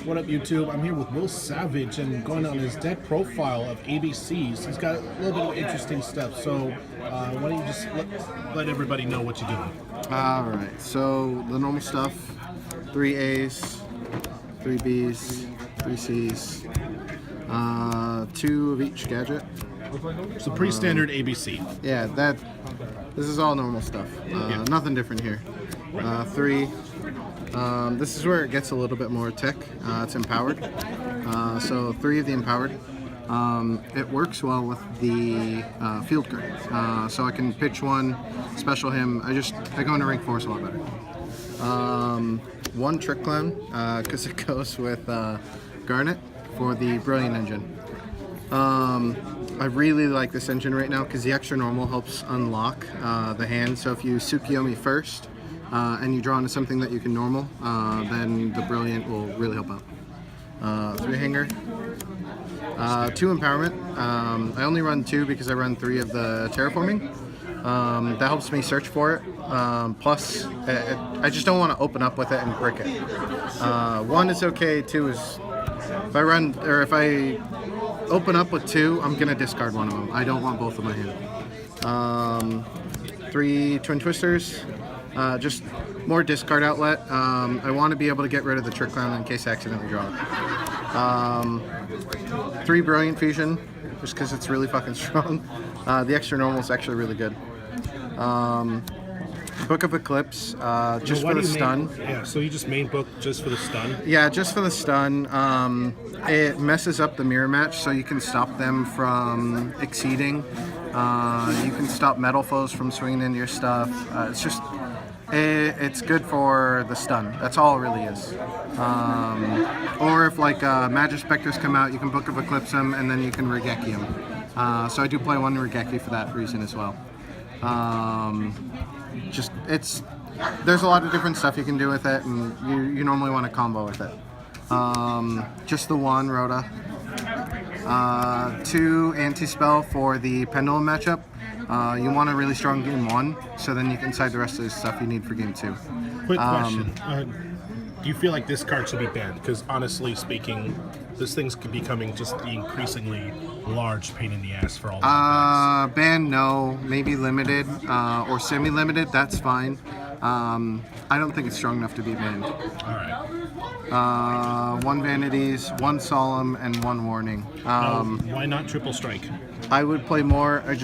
What up, YouTube? I'm here with Will Savage and going on his deck profile of ABCs. He's got a little bit of interesting stuff, so why don't you just let everybody know what you're doing? Alright, so the normal stuff, 3 A's, 3 B's, 3 C's, 2 of each gadget. So pretty standard ABC. Yeah, this is all normal stuff. Nothing different here. 3. This is where it gets a little bit more tech. It's empowered. So 3 of the empowered. It works well with the field card. So I can pitch one, special him. I go into rank force a lot better. 1 Trick Clown, because it goes with Garnet for the Brilliant Engine. I really like this engine right now because the extra normal helps unlock the hand. So if you Tsukiyomi first and you draw into something that you can normal, then the Brilliant will really help out. 3 Hanger, 2 Empowerment. I only run 2 because I run 3 of the Terraforming. That helps me search for it. Plus, I just don't want to open up with it and brick it. 1 is okay, 2 is... If I open up with 2, I'm gonna discard one of them. I don't want both of my hand. 3 Twin Twisters, just more discard outlet. I want to be able to get rid of the Trick Clown in case I accidentally draw it. 3 Brilliant Fusion, just because it's really fucking strong. The extra normal is actually really good. Book of Eclipse, just for the stun. Yeah, so you just main book just for the stun? Yeah, just for the stun. It messes up the mirror match, so you can stop them from exceeding. You can stop metal foes from swinging into your stuff. It's good for the stun. That's all it really is. Or if like Magic Specters come out, you can Book of Eclipse them, and then you can Regeki them. So I do play 1 Regeki for that reason as well. There's a lot of different stuff you can do with it, and you normally want to combo with it. Just the 1 Rhoda. 2 Anti-Spell for the Pendulum matchup. You want a really strong game 1, so then you can side the rest of the stuff you need for game 2. Quick question. Do you feel like this card should be banned? Because honestly speaking, this thing's becoming just the increasingly large pain in the ass for all the decks. Banned, no. Maybe limited or semi-limited, that's fine. I don't think it's strong enough to be banned. Alright. 1 Vanities, 1 Solemn, and 1 Warning. Why not Triple Strike? I would play more. I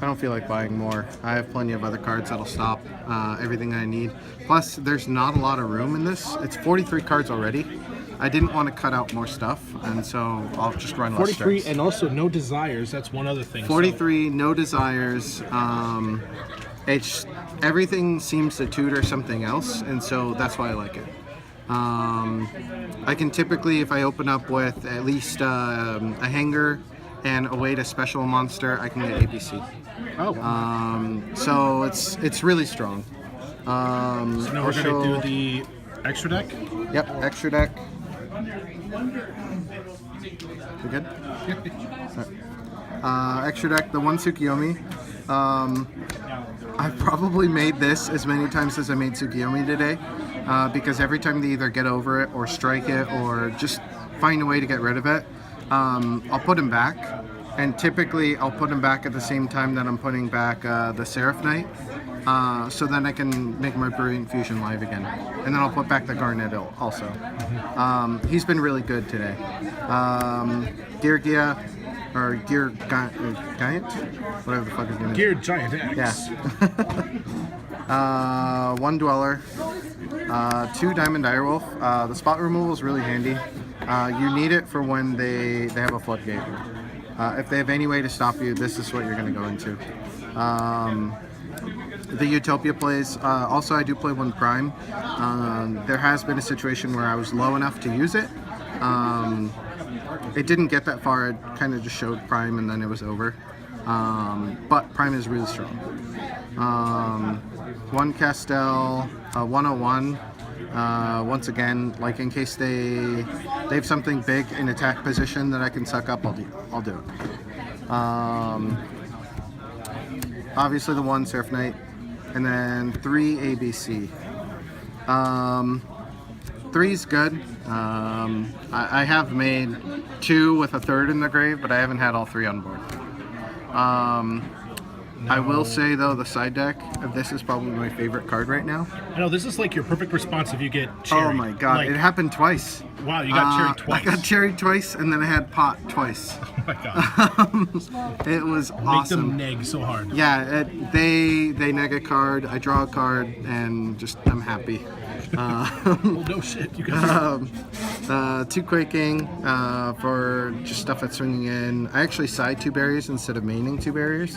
don't feel like buying more. I have plenty of other cards that'll stop everything I need. Plus, there's not a lot of room in this. It's 43 cards already. I didn't want to cut out more stuff, and so I'll just run less 43, strikes. and also no desires. That's one other thing. 43, no desires. Everything seems to tutor something else, and so that's why I like it. I can typically, if I open up with at least a hanger and a way to special a monster, I can get ABC. Oh. So it's really strong. So now we're gonna do the extra deck. Yep, extra deck. We good? Extra deck, the 1 Tsukiyomi. I've probably made this as many times as I made Tsukiyomi today, because every time they either get over it or strike it or just find a way to get rid of it, I'll put him back. And typically I'll put him back at the same time that I'm putting back the Seraph Knight, so then I can make my Brilliant Fusion live again. And then I'll put back the Garnet also. He's been really good today. Gear Gia, or Gear Giant? Whatever the fuck his name is. Gear Giant X. Yeah. 1 Dweller, 2 Diamond Direwolf. The spot removal is really handy. You need it for when they have a floodgate. If they have any way to stop you, this is what you're going to go into. The Utopia plays. Also, I do play 1 Prime. There has been a situation where I was low enough to use it. It didn't get that far. It kind of just showed Prime and then it was over. But Prime is really strong. 1 Castel, 101. Once again, like in case they have something big in attack position that I can suck up, I'll do it. Obviously the 1 Seraph Knight, and then 3 ABC. Three's good. I have made 2 with a third in the grave, but I haven't had all 3 on board. I will say though, the side deck, this is probably my favorite card right now. I know this is like your perfect response if you get cherry. Oh my god, Like, it happened twice. wow, you got cherry twice. I got cherry twice, and then I had pot twice. Oh my god. It was Make them awesome. neg so hard. Yeah, they neg a card, I draw a card, and just I'm happy. Well, no shit. You got 2 quaking for just stuff that's swinging in. I actually side 2 barriers instead of maining 2 barriers.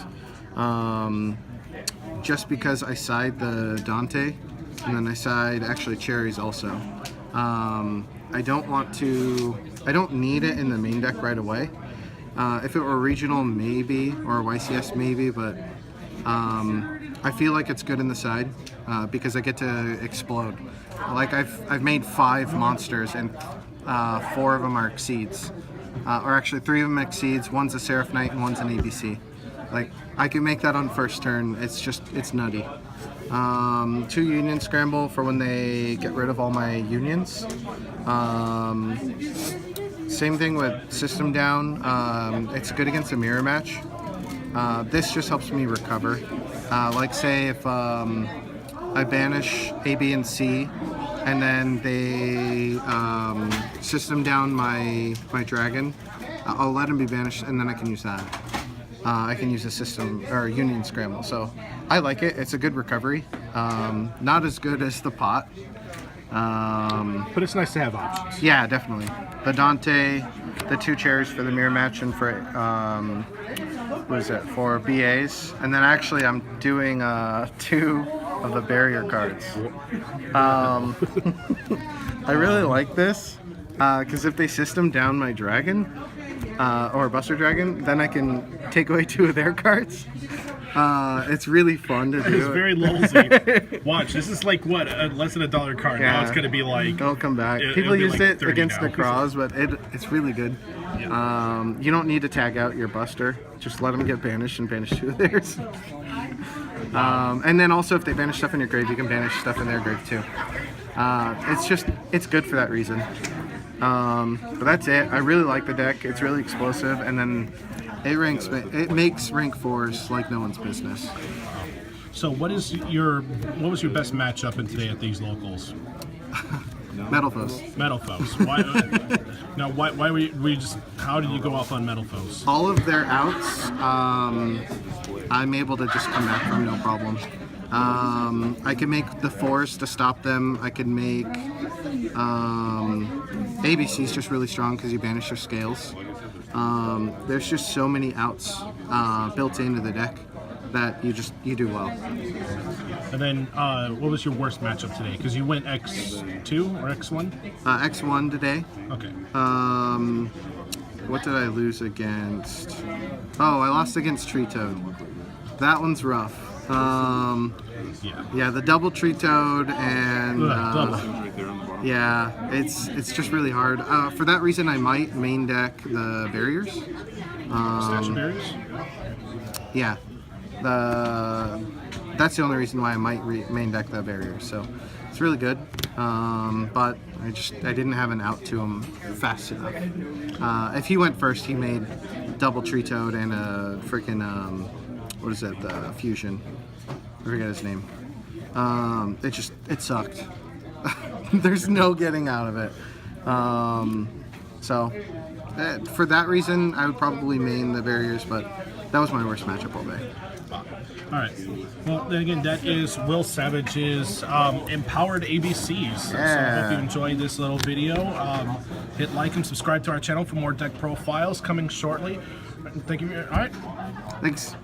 Just because I side the Dante, and then I side actually cherries also. I don't need it in the main deck right away. If it were regional, maybe, or YCS maybe, but I feel like it's good in the side because I get to explode. Like I've made 5 monsters and 4 of them are Exceeds, or actually 3 of them Exceeds. One's a Seraph Knight and one's an ABC. Like I can make that on first turn. It's nutty. 2 Union Scramble for when they get rid of all my unions. Same thing with System Down. It's good against a mirror match. This just helps me recover. Like say if I banish A, B, and C, and then they System Down my dragon, I'll let him be banished, and then I can use that. I can use a system or Union Scramble, so I like it. It's a good recovery. Not as good as the pot. but it's nice to have options. Yeah, definitely. The Dante, the 2 cherries for the mirror match, and for what is it, for BAs, and then actually I'm doing 2 of the barrier cards. I really like this because if they system down my dragon or Buster Dragon, then I can take away 2 of their cards. It's really fun to do. It's very lolsy. Watch, this is like what, less than $1 card. Now Yeah. it's gonna be like. It'll come back. It'll People be used like it 30 against now. Necroz, but it's really good. You don't need to tag out your Buster. Just let them get banished and banish 2 of theirs. And then also if they banish stuff in your grave, you can banish stuff in their grave too. It's good for that reason. But that's it. I really like the deck. It's really explosive, and then it makes rank 4s like no one's business. So what was your best matchup in today at these locals? Metal Foes. Metal Foes. Why? Now, why were you just? How did you go off on Metal Foes? All of their outs, I'm able to just come back from no problem. I can make the 4s to stop them. I can make ABC's just really strong because you banish your scales. There's just so many outs built into the deck that you do well. And then, what was your worst matchup today? Because you went X2 or X1? X1 today. Okay. What did I lose against? Oh, I lost against Tree Toad. That one's rough. Yeah, the double Tree Toad and Double. yeah, it's just really hard. For that reason, I might main deck the barriers. Statue barriers? Yeah, that's the only reason why I might main deck the barriers. So it's really good, but I didn't have an out to him fast enough. If he went first, he made double Tree Toad and a freaking what is it? The fusion. I forget his name. It sucked. There's no getting out of it. So for that reason, I would probably main the barriers, but that was my worst matchup all day. All right. Well, then again, that is Will Savage's Empowered ABCs. So I hope you enjoyed this little video. Hit like and subscribe to our channel for more deck profiles coming shortly. Thank you. All right. Thanks.